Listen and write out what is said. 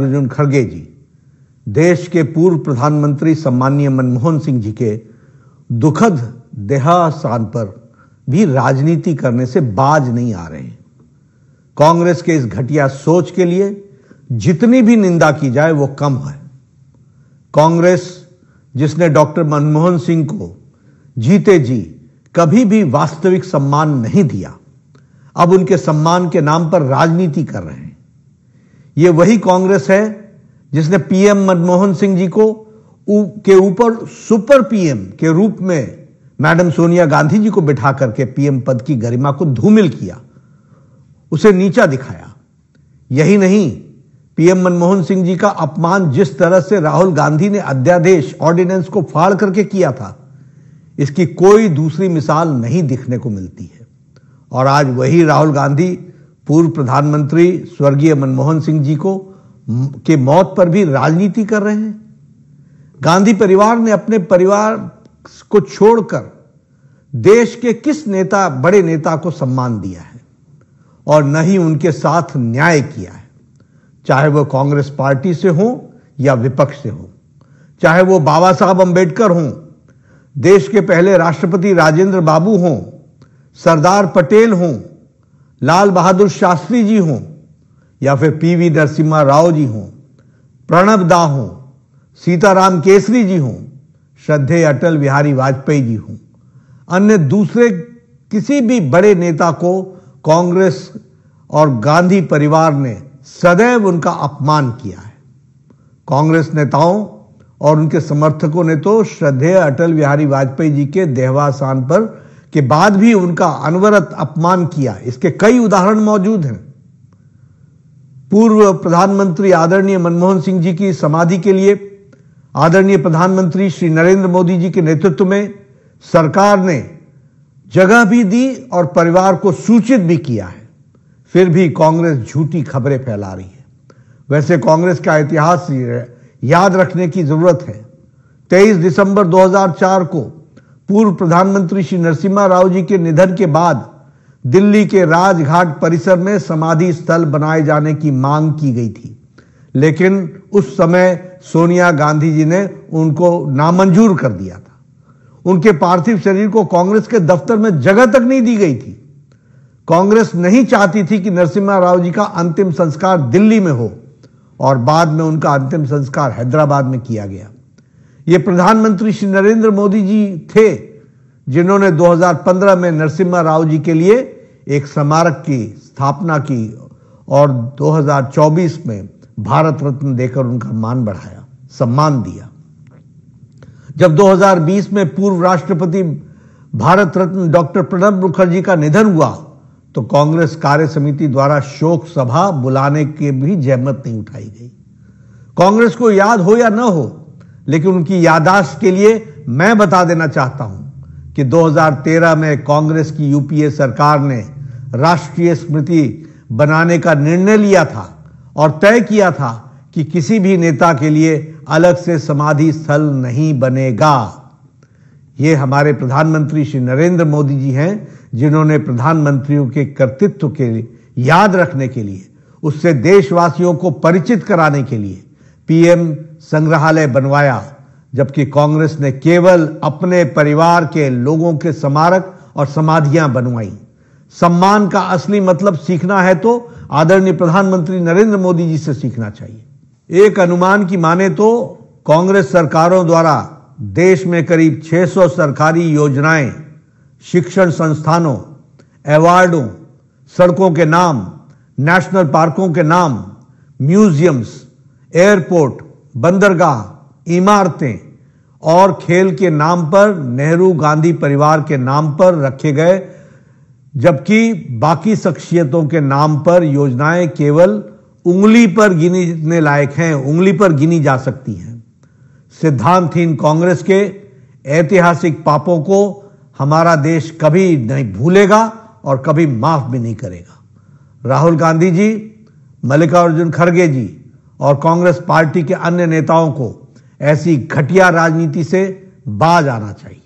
अर्जुन खड़गे जी देश के पूर्व प्रधानमंत्री सम्माननीय मनमोहन सिंह जी के दुखद देहावसान पर भी राजनीति करने से बाज नहीं आ रहे हैं। कांग्रेस के इस घटिया सोच के लिए जितनी भी निंदा की जाए वो कम है। कांग्रेस जिसने डॉक्टर मनमोहन सिंह को जीते जी कभी भी वास्तविक सम्मान नहीं दिया, अब उनके सम्मान के नाम पर राजनीति कर रहे हैं। यह वही कांग्रेस है जिसने पीएम मनमोहन सिंह जी को के ऊपर सुपर पीएम के रूप में मैडम सोनिया गांधी जी को बिठा करके पीएम पद की गरिमा को धूमिल किया, उसे नीचा दिखाया। यही नहीं, पीएम मनमोहन सिंह जी का अपमान जिस तरह से राहुल गांधी ने अध्यादेश ऑर्डिनेंस को फाड़ करके किया था, इसकी कोई दूसरी मिसाल नहीं दिखने को मिलती है। और आज वही राहुल गांधी पूर्व प्रधानमंत्री स्वर्गीय मनमोहन सिंह जी के मौत पर भी राजनीति कर रहे हैं। गांधी परिवार ने अपने परिवार को छोड़कर देश के किस बड़े नेता को सम्मान दिया है और न ही उनके साथ न्याय किया है, चाहे वो कांग्रेस पार्टी से हो या विपक्ष से हो, चाहे वो बाबा साहब अंबेडकर हों, देश के पहले राष्ट्रपति राजेंद्र बाबू हों, सरदार पटेल हों, लाल बहादुर शास्त्री जी हों या फिर पीवी नरसिम्हा राव जी हों, प्रणब दा हों, सीताराम केसरी जी हों, श्रद्धेय अटल बिहारी वाजपेयी जी हों, अन्य दूसरे किसी भी बड़े नेता को कांग्रेस और गांधी परिवार ने सदैव उनका अपमान किया है। कांग्रेस नेताओं और उनके समर्थकों ने तो श्रद्धेय अटल बिहारी वाजपेयी जी के देहावसान पर के बाद भी उनका अनवरत अपमान किया। इसके कई उदाहरण मौजूद हैं। पूर्व प्रधानमंत्री आदरणीय मनमोहन सिंह जी की समाधि के लिए आदरणीय प्रधानमंत्री श्री नरेंद्र मोदी जी के नेतृत्व में सरकार ने जगह भी दी और परिवार को सूचित भी किया है, फिर भी कांग्रेस झूठी खबरें फैला रही है। वैसे कांग्रेस का इतिहास याद रखने की जरूरत है। 23 दिसंबर 2004 को पूर्व प्रधानमंत्री श्री नरसिम्हा राव जी के निधन के बाद दिल्ली के राजघाट परिसर में समाधि स्थल बनाए जाने की मांग की गई थी, लेकिन उस समय सोनिया गांधी जी ने उनको नामंजूर कर दिया था। उनके पार्थिव शरीर को कांग्रेस के दफ्तर में जगह तक नहीं दी गई थी। कांग्रेस नहीं चाहती थी कि नरसिम्हा राव जी का अंतिम संस्कार दिल्ली में हो और बाद में उनका अंतिम संस्कार हैदराबाद में किया गया। ये प्रधानमंत्री श्री नरेंद्र मोदी जी थे जिन्होंने 2015 में नरसिम्हा राव जी के लिए एक स्मारक की स्थापना की और 2024 में भारत रत्न देकर उनका मान बढ़ाया, सम्मान दिया। जब 2020 में पूर्व राष्ट्रपति भारत रत्न डॉक्टर प्रणब मुखर्जी का निधन हुआ तो कांग्रेस कार्य समिति द्वारा शोक सभा बुलाने की भी जहमत नहीं उठाई गई। कांग्रेस को याद हो या न हो, लेकिन उनकी याददाश्त के लिए मैं बता देना चाहता हूं कि 2013 में कांग्रेस की यूपीए सरकार ने राष्ट्रीय स्मृति बनाने का निर्णय लिया था और तय किया था कि किसी भी नेता के लिए अलग से समाधि स्थल नहीं बनेगा। ये हमारे प्रधानमंत्री श्री नरेंद्र मोदी जी हैं जिन्होंने प्रधानमंत्रियों के कर्तृत्व के लिए याद रखने के लिए, उससे देशवासियों को परिचित कराने के लिए पीएम संग्रहालय बनवाया, जबकि कांग्रेस ने केवल अपने परिवार के लोगों के स्मारक और समाधियां बनवाई। सम्मान का असली मतलब सीखना है तो आदरणीय प्रधानमंत्री नरेंद्र मोदी जी से सीखना चाहिए। एक अनुमान की माने तो कांग्रेस सरकारों द्वारा देश में करीब 600 सरकारी योजनाएं, शिक्षण संस्थानों, अवार्डों, सड़कों के नाम, नेशनल पार्कों के नाम, म्यूजियम्स, एयरपोर्ट, बंदरगाह, इमारतें और खेल के नाम पर, नेहरू गांधी परिवार के नाम पर रखे गए, जबकि बाकी शख्सियतों के नाम पर योजनाएं केवल उंगली पर गिनने लायक हैं, उंगली पर गिनी जा सकती हैं। सिद्धांतहीन कांग्रेस के ऐतिहासिक पापों को हमारा देश कभी नहीं भूलेगा और कभी माफ भी नहीं करेगा। राहुल गांधी जी, मल्लिकार्जुन खड़गे जी और कांग्रेस पार्टी के अन्य नेताओं को ऐसी घटिया राजनीति से बाज आना चाहिए।